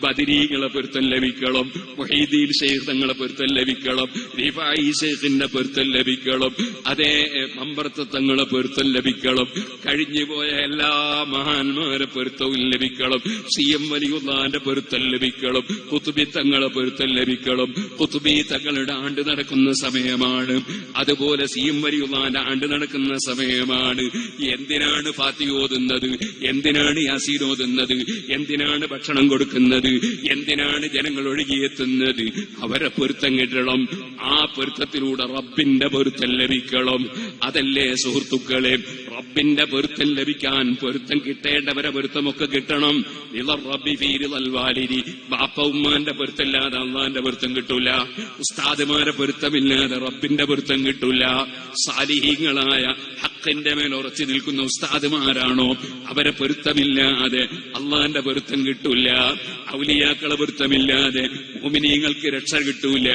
ബദരീങ്ങളെ പൊരുത്തം ലഭിക്കണം, മുഹീദ്ദീൻ ശൈഖ് തങ്ങളെ പൊരുത്തം ലഭിക്കണം, റിഫായി ശൈഖിന്റെ പൊരുത്തം ലഭിക്കണം, അതേ മമ്പർത്ത തങ്ങളെ പൊരുത്തം ലഭിക്കണം, കഴിഞ്ഞുപോയ എല്ലാ മഹാന്മാരെ പൊരുത്തവും ലഭിക്കണം, CM വലിയുള്ളാന്റെ പൊരുത്തം ലഭിക്കണം, ഖുത്ബി തങ്ങളെ പൊരുത്തം ലഭിക്കണം. ഖുത്ബി തങ്ങളുടെ ആണ്ട് നടക്കുന്ന സമയമാണ്, അതുപോലെ CM വലിയുള്ളാന്റെ ആണ്ട് നടക്കുന്ന സമയമാണ്. എന്തിനാണ് ഫാത്തിഹ ഓതുന്നത്, എന്തിനാണ് യാസീൻ ഓതുന്നത്, എന്തിനാണ് ഭക്ഷണം കൊടുക്കുന്നത്, എന്തിനാണ് ജനങ്ങൾ ഒഴുകിയെത്തുന്നത്? അവരെ പൊരുത്തം കിട്ടണം. ആ പൊരുത്തത്തിലൂടെ റബ്ബിന്റെ പൊരുത്തം ലഭിക്കണം. അതല്ലേ സുഹൃത്തുക്കളെ, റബ്ബിന്റെ പൊരുത്തം ലഭിക്കാൻ പൊരുത്തം കിട്ടേണ്ടവരെ പൊരുത്തമൊക്കെ കിട്ടണം. ബാപ്പ ഉമ്മാന്റെ പൊരുത്തമില്ലാതെ അള്ളാന്റെ പൊരുത്തം കിട്ടൂല, ഉസ്താദുമാരെ പൊരുത്തമില്ലാതെ റബ്ബിന്റെ പൊരുത്തം കിട്ടൂല. സാലിഹീങ്ങളായ ഹക്കിന്റെ മേൽ ഉറച്ചു നിൽക്കുന്ന ഉസ്താദുമാരാണോ, അവരെ പൊരുത്തമില്ലാതെ അള്ളാന്റെ പൊരുത്തം കിട്ടൂല. ഔലിയാക്കളെ പൊരുത്തമില്ലാതെ മുഅ്മിനീങ്ങൾക്ക് രക്ഷ കിട്ടൂല.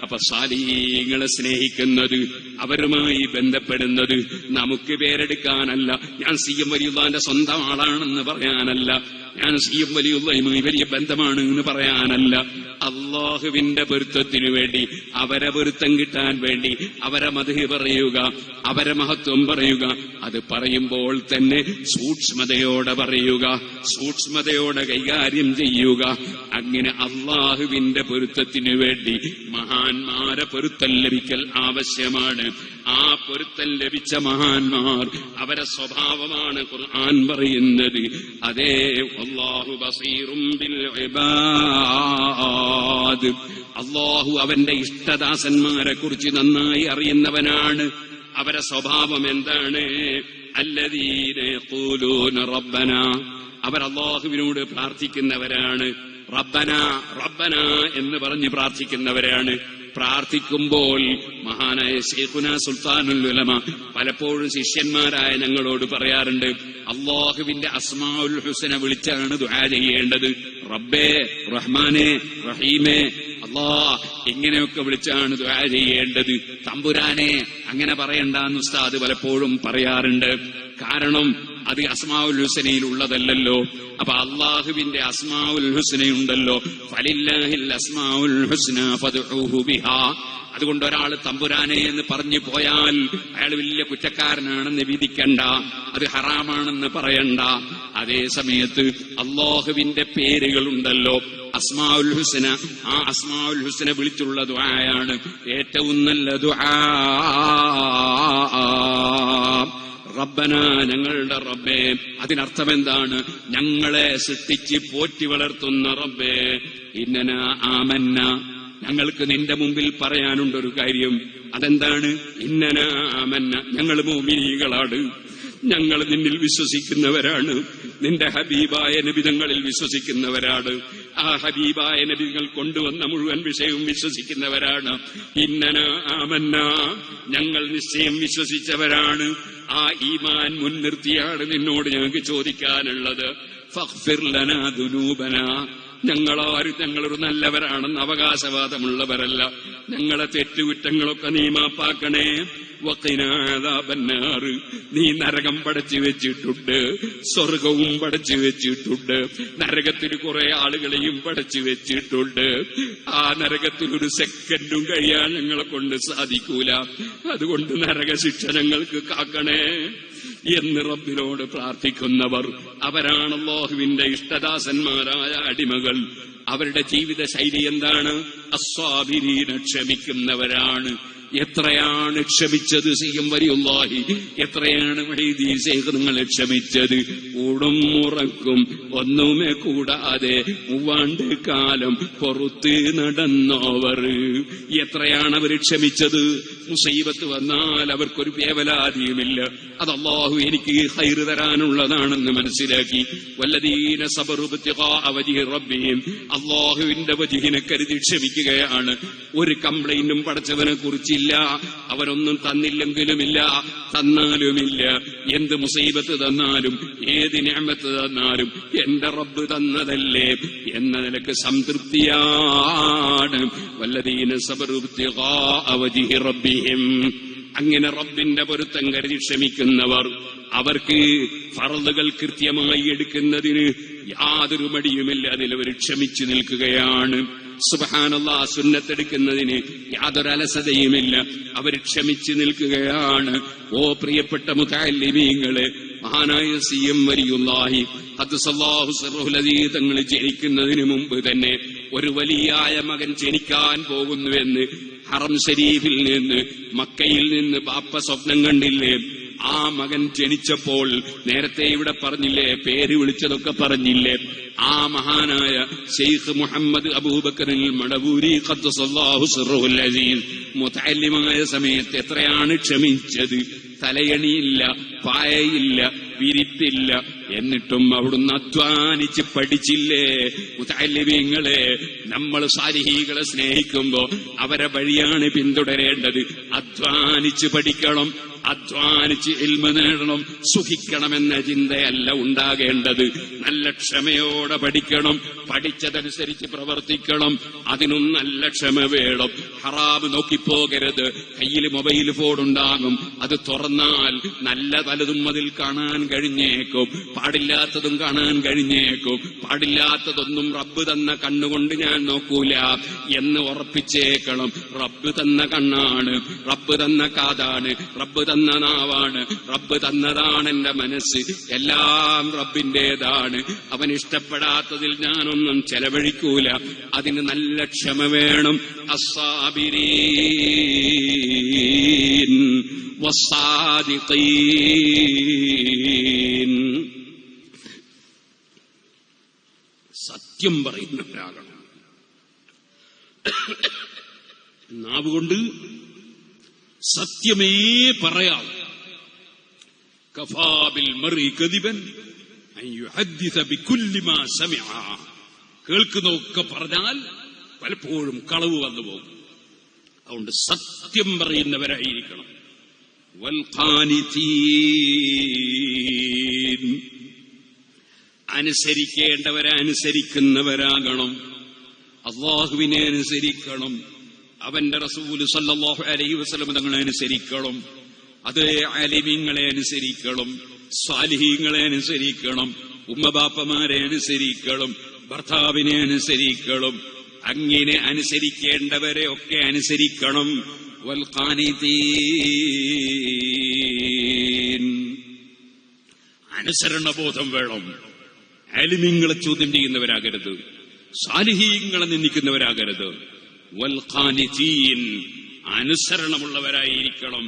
അപ്പൊ സാലിഹീങ്ങളെ സ്നേഹിക്കുന്നത്, അവരുമായി ബന്ധപ്പെടുന്നത് നമുക്ക് പേരെടുക്കാനല്ല, ഞാൻ CM വലിയുള്ളാന്റെ സ്വന്തം ആളാണെന്ന് പറയാനല്ല, ഞാൻ CM വലിയുള്ളയുമായി വലിയ ബന്ധമാണ് എന്ന് പറയാനല്ല, അള്ളാഹുവിന്റെ പൊരുത്തത്തിനു വേണ്ടി, അവരെ പൊരുത്തം കിട്ടാൻ വേണ്ടി അവരെ മദ്ഹ് പറയുക, അവരെ മഹത്വം പറയുക. അത് പറയുമ്പോൾ തന്നെ സൂക്ഷ്മതയോടെ പറയുക, സൂക്ഷ്മതയോടെ കൈകാര്യം ചെയ്യുക. അങ്ങനെ അള്ളാഹുവിന്റെ പൊരുത്തത്തിനു വേണ്ടി മഹാന്മാരെ പൊരുത്തം ലഭിക്കൽ ആവശ്യമാണ്. ആ പൊരുത്തം ലഭിച്ച മഹാന്മാർ, അവരെ സ്വഭാവമാണ് ഖുർആൻ പറയുന്നത്. അതേ അല്ലാഹു ബസീറും ബിൽ ഇബാദ്, അല്ലാഹു അവന്റെ ഇഷ്ടദാസന്മാരെ കുറിച്ച് നന്നായി അറിയുന്നവനാണ്. അവരെ സ്വഭാവം എന്താണ്? അല്ലദീന യഖൂലൂന റബ്ബന, അവർ അല്ലാഹുവിനോട് പ്രാർത്ഥിക്കുന്നവരാണ്. റബ്ബന റബ്ബന എന്ന് പറഞ്ഞ് പ്രാർത്ഥിക്കുന്നവരാണ്. പ്രാർത്ഥിക്കുമ്പോൾ മഹാനായ ശൈഖുനാ സുൽത്താനുൽ ഉലമ പലപ്പോഴും ശിഷ്യന്മാരായ ഞങ്ങളോട് പറയാറുണ്ട്, അല്ലാഹുവിന്റെ അസ്മാഉൽ ഹുസ്ന വിളിച്ചാണ് ദുആ ചെയ്യേണ്ടത്. റബ്ബേ, റഹ്മാനെ, റഹീമേ, അല്ലാഹ് ഇങ്ങനെയൊക്കെ വിളിച്ചാണ് ദുആ ചെയ്യേണ്ടത്. തമ്പുരാനെ അങ്ങനെ പറയണ്ടെന്ന് ഉസ്താദ് പലപ്പോഴും പറയാറുണ്ട്. കാരണം അത് അസ്മാഉൽ ഹുസ്നയിൽ ഉള്ളതല്ലല്ലോ. അപ്പൊ അല്ലാഹുവിന്റെ അസ്മാഉൽ ഹുസ്നയുണ്ടല്ലോ, ഫലില്ലാഹിൽ അസ്മാഉൽ ഹുസ്ന ഫദ്ഉഹു ബിഹാ. അതുകൊണ്ട് ഒരാൾ തമ്പുരാനെ എന്ന് പറഞ്ഞു പോയാൽ അയാൾ വലിയ കുറ്റക്കാരനാണെന്ന് വിധിക്കണ്ട, അത് ഹറാമാണെന്ന് പറയണ്ട. അതേ സമയത്ത് അല്ലാഹുവിന്റെ പേരുകളുണ്ടല്ലോ, അസ്മാഉൽ ഹുസ്ന, ആ അസ്മാഉൽ ഹുസ്ന വിളിച്ചുള്ള ദുആയാണ് ഏറ്റവും നല്ല ദുആ. റബ്ബന, ഞങ്ങളുടെ റബ്ബേ. അതിനർത്ഥം എന്താണ്? ഞങ്ങളെ സൃഷ്ടിച്ച് പോറ്റി വളർത്തുന്ന റബ്ബേ. ഇന്നനാ ആമന്ന, ഞങ്ങൾക്ക് നിന്റെ മുമ്പിൽ പറയാനുണ്ടൊരു കാര്യം. അതെന്താണ്? ഇന്നനാ ആമന്ന, ഞങ്ങൾ മുഅ്മിനീകളാണ്, ഞങ്ങൾ നിന്നിൽ വിശ്വസിക്കുന്നവരാണ്, നിന്റെ ഹബീബായ നബിതങ്ങളിൽ വിശ്വസിക്കുന്നവരാണ്, ആ ഹബീബായ നബികൾ കൊണ്ടുവന്ന മുഴുവൻ വിഷയവും വിശ്വസിക്കുന്നവരാണ്. ഇന്നനാ ആമന്ന, ഞങ്ങൾ നിശ്ചയം വിശ്വസിച്ചവരാണ്. ആ ഈമാൻ മുൻനിർത്തിയാണ് നിന്നോട് ഞങ്ങൾക്ക് ചോദിക്കാനുള്ളത്. ഫഗ്ഫിർ ലനാ ദുനൂബനാ, ഞങ്ങളൊരു നല്ലവരാണെന്ന് അവകാശവാദമുള്ളവരല്ല, ഞങ്ങളെ തെറ്റുകുറ്റങ്ങളൊക്കെ നീ മാപ്പാക്കണേ. വഖിനാ അദാബന്നാർ, നീ നരകം പടച്ചു വെച്ചിട്ടുണ്ട്, സ്വർഗവും പടച്ചു വെച്ചിട്ടുണ്ട്, നരകത്തിൽ കുറെ ആളുകളെയും പടച്ചു വെച്ചിട്ടുണ്ട്. ആ നരകത്തിൽ ഒരു സെക്കൻഡും കഴിയാൻ ഞങ്ങളെ കൊണ്ട് സാധിക്കൂല. അതുകൊണ്ട് നരകശിക്ഷ ഞങ്ങൾക്ക് കാക്കണേ എന്ന് റബ്ബിനോട് പ്രാർത്ഥിക്കുന്നവർ, അവരാണ് അല്ലാഹുവിന്റെ ഇഷ്ടദാസന്മാരായ അടിമകൾ. അവരുടെ ജീവിത ശൈലി എന്താണ്? അസ്സാബിരീന, ക്ഷമിക്കുന്നവരാണ്. എത്രയാണ് ക്ഷമിച്ചത് CM വലിയുള്ളാഹി, എത്രയാണ് മുഹീദ്ദീൻ ശൈഖ് നിങ്ങളെ ക്ഷമിച്ചത്? ഊടും ഉറക്കും ഒന്നുമേ കൂടാതെ 3 കാലം പുറത്ത് നടന്നവർ. എത്രയാണ് അവർ ക്ഷമിച്ചത്? മുസീബത്ത് വന്നാൽ അവർക്കൊരു വേവലാതിയുമില്ല. അത് അല്ലാഹു എനിക്ക് ഖൈറ് തരാനുള്ളതാണെന്ന് മനസ്സിലാക്കി. വല്ലദീന സബറു ബിത്തിഖാഅ വജ്ഹി റബ്ബിഹിം, അല്ലാഹുവിന്റെ വജ്ഹിനെ കരുതി ക്ഷമിക്കുകയാണ്. ഒരു കംപ്ലൈന്റും പടച്ചവനെ കുറിച്ച് അവരൊന്നും തന്നില്ലെങ്കിലുമില്ല, തന്നാലുമില്ല. എന്ത് മുസീബത്ത് തന്നാലും ഏത് നിഅമത്ത് തന്നാലും എന്റെ റബ്ബ് തന്നതല്ലേ എന്ന നിലക്ക് സംതൃപ്തിയാണ്. വല്ലദീന സബറു ഇബ്തിഗാഅ വജ്ഹി റബ്ബിഹിം, അങ്ങനെ റബ്ബിന്റെ പൊരുത്തം കരുതി ക്ഷമിക്കുന്നവർ, അവർക്ക് ഫർളുകൾ കൃത്യമായി എടുക്കുന്നതിന് യാതൊരു മടിയുമില്ല, അതിലവർ ക്ഷമിച്ചു നിൽക്കുകയാണ്. സുബ്ഹാനല്ലാഹ്, സുന്നത്തെടുക്കുന്നതിന് യാതൊരു അലസതയുമില്ല, അവർ ക്ഷമിച്ചു നിൽക്കുകയാണ്. ഓ പ്രിയപ്പെട്ട മുതഅല്ലിമീങ്ങളെ, മഹാനായ CM വലിയുല്ലാഹി ഖദ്ദസല്ലാഹു സിർറുൽ അസീസ് തങ്ങൾ ജനിക്കുന്നതിന് മുമ്പ് തന്നെ ഒരു വലിയായ മകൻ ജനിക്കാൻ പോകുന്നുവെന്ന് ഹറം ശരീഫിൽ നിന്ന്, മക്കയിൽ നിന്ന് ബാപ്പ സ്വപ്നം കണ്ടില്ലേ? ആ മകൻ ജനിച്ചപ്പോൾ നേരത്തെ ഇവിടെ പറഞ്ഞില്ലേ, പേര് വിളിച്ചതൊക്കെ പറഞ്ഞില്ലേ? ആ മഹാനായ ശൈഖ് മുഹമ്മദ് അബൂബക്കറിൽ മടവൂരി ഖദ്ദസല്ലാഹു സിർറുൽ അസീസ് മുതഅല്ലിമായ സമയത്ത് എത്രയാണ് ക്ഷമിച്ചത്. തലയണിയില്ല, പായയില്ല, വിരിപ്പില്ല, എന്നിട്ടും അവിടുന്ന് അധ്വാനിച്ച് പഠിച്ചില്ലേ? മുതഅല്ലിമീങ്ങളെ, നമ്മൾ സാലിഹീകളെ സ്നേഹിക്കുമ്പോ അവരെ വഴിയാണ് പിന്തുടരേണ്ടത്. അധ്വാനിച്ച് പഠിക്കണം, അധ്വാനിച്ച് ഇൽമ നേടണം, സുഖിക്കണമെന്ന ചിന്തയല്ല ഉണ്ടാകേണ്ടത്. നല്ല ക്ഷമയോടെ പഠിക്കണം, പഠിച്ചതനുസരിച്ച് പ്രവർത്തിക്കണം, അതിനും നല്ല ക്ഷമ വേണം. ഹറാം നോക്കിപ്പോകരുത്. കയ്യിൽ മൊബൈൽ ഫോൺ ഉണ്ടാകും, അത് തുറന്നാൽ നല്ല പലതും അതിൽ കാണാൻ കഴിഞ്ഞേക്കും, പാടില്ലാത്തതും കാണാൻ കഴിഞ്ഞേക്കും. പാടില്ലാത്തതൊന്നും റബ്ബ് തന്ന കണ്ണുകൊണ്ട് ഞാൻ നോക്കൂല എന്ന് ഉറപ്പിച്ചേക്കണം. റബ്ബ് തന്ന കണ്ണാണ്, റബ്ബ് തന്ന കാതാണ്, റബ്ബ് തന്ന നാവാണ്, റബ്ബ് തന്നതാണ് എന്റെ മനസ്സ്, എല്ലാം റബ്ബിന്റേതാണ്. അവൻ ഇഷ്ടപ്പെടാത്തതിൽ ഞാനൊന്നും ചെലവഴിക്കൂല. അതിന് നല്ല ക്ഷമ വേണം. അസ്സാബിരീൻ വസ്സാദിഖീൻ, സത്യം പറയുന്നവരാകണം. നാവുകൊണ്ട് സത്യമേ പറയാം. കഫാ ബിൽ മർഇ കദിബൻ അൻ യുഹദ്ദിസ ബികുല്ലി മാ സമിഅ, കേൾക്കുന്നതൊക്കെ പറഞ്ഞാൽ പലപ്പോഴും കളവ് വന്നു പോകും. അതുകൊണ്ട് സത്യം പറയുന്നവരായിരിക്കണം. വൽ ഖാനിതീൻ, അനുസരിക്കേണ്ടവരെ അനുസരിക്കുന്നവരാകണം. അല്ലാഹുവിനെ അനുസരിക്കണം, അവന്റെ റസൂല് സല്ലല്ലാഹു അലൈഹി വസല്ലം തങ്ങളെ അനുസരിക്കണം, അതേ ആലിമീങ്ങളെ അനുസരിക്കണം, സാലിഹീങ്ങളെ അനുസരിക്കണം, ഉമ്മബാപ്പമാരെ അനുസരിക്കണം, ഭർത്താവിനെ അനുസരിക്കണം. അങ്ങനെ അനുസരിക്കേണ്ടവരെ ഒക്കെ അനുസരിക്കണം. വൽ ഖാനിതീൻ, അനുസരണബോധം വേണം. ആലിമീങ്ങളെ ചോദ്യം ചെയ്യുന്നവരാകരുത്, സാലിഹീങ്ങളെ നിന്ദിക്കുന്നവരാകരുത്. വൽ ഖാനിതീൻ, അനുസരണമുള്ളവരായിരിക്കണം.